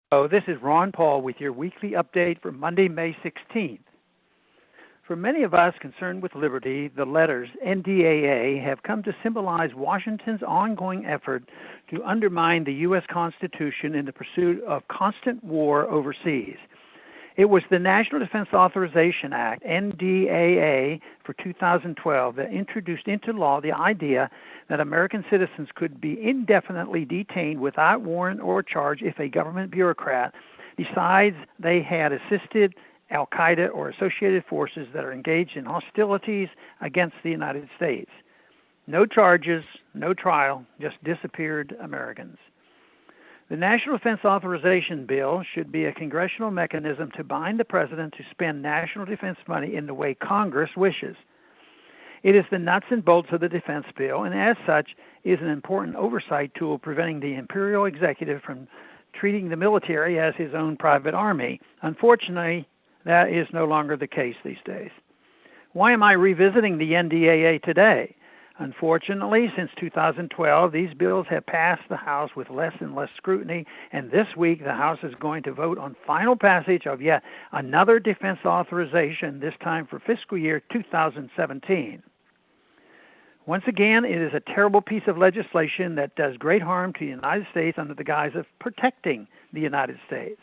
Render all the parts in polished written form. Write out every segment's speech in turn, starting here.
Hello, this is Ron Paul with your weekly update for Monday, May 16th. For many of us concerned with liberty, the letters NDAA have come to symbolize Washington's ongoing effort to undermine the U.S. Constitution in the pursuit of constant war overseas. It was the National Defense Authorization Act, NDAA, for 2012 that introduced into law the idea that American citizens could be indefinitely detained without warrant or charge if a government bureaucrat decides they had assisted al-Qaeda or associated forces that are engaged in hostilities against the United States. No charges, no trial, just disappeared Americans. The National Defense Authorization Bill should be a congressional mechanism to bind the president to spend national defense money in the way Congress wishes. It is the nuts and bolts of the defense bill, and as such is an important oversight tool preventing the imperial executive from treating the military as his own private army. Unfortunately, that is no longer the case these days. Why am I revisiting the NDAA today? Unfortunately, since 2012, these bills have passed the House with less and less scrutiny, and this week the House is going to vote on final passage of yet another defense authorization, this time for fiscal year 2017. Once again, it is a terrible piece of legislation that does great harm to the United States under the guise of protecting the United States.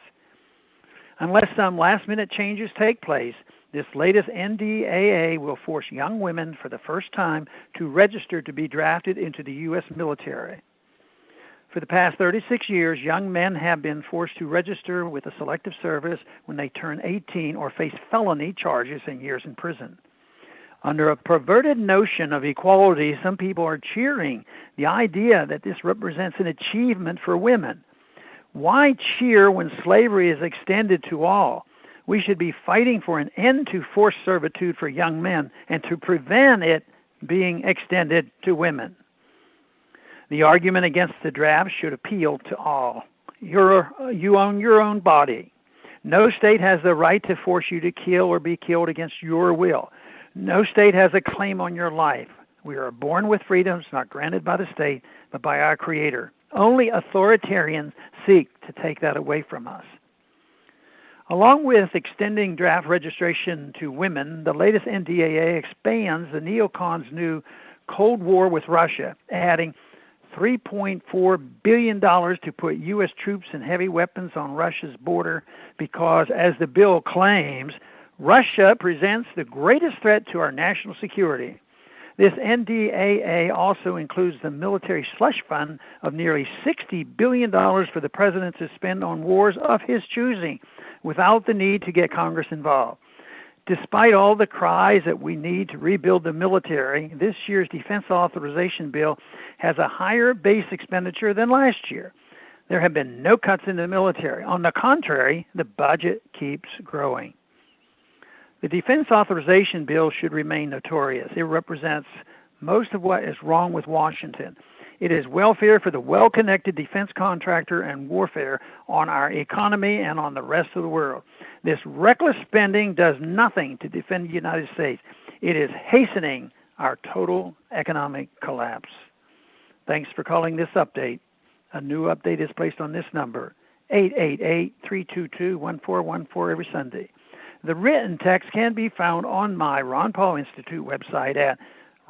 Unless some last-minute changes take place, this latest NDAA will force young women for the first time to register to be drafted into the U.S. military. For the past 36 years, young men have been forced to register with the Selective Service when they turn 18 or face felony charges and years in prison. Under a perverted notion of equality, some people are cheering the idea that this represents an achievement for women. Why cheer when slavery is extended to all? We should be fighting for an end to forced servitude for young men and to prevent it being extended to women. The argument against the draft should appeal to all. You own your own body. No state has the right to force you to kill or be killed against your will. No state has a claim on your life. We are born with freedoms not granted by the state, but by our Creator. Only authoritarians seek to take that away from us. Along with extending draft registration to women, the latest NDAA expands the neocons' new Cold War with Russia, adding $3.4 billion to put U.S. troops and heavy weapons on Russia's border because, as the bill claims, Russia presents the greatest threat to our national security. This NDAA also includes the military slush fund of nearly $60 billion for the president to spend on wars of his choosing without the need to get Congress involved. Despite all the cries that we need to rebuild the military, this year's defense authorization bill has a higher base expenditure than last year. There have been no cuts in the military. On the contrary, the budget keeps growing. The defense authorization bill should remain notorious. It represents most of what is wrong with Washington. It is welfare for the well-connected defense contractor and warfare on our economy and on the rest of the world. This reckless spending does nothing to defend the United States. It is hastening our total economic collapse. Thanks for calling this update. A new update is placed on this number, 888-322-1414 every Sunday. The written text can be found on my Ron Paul Institute website at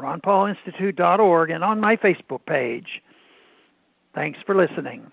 ronpaulinstitute.org and on my Facebook page. Thanks for listening.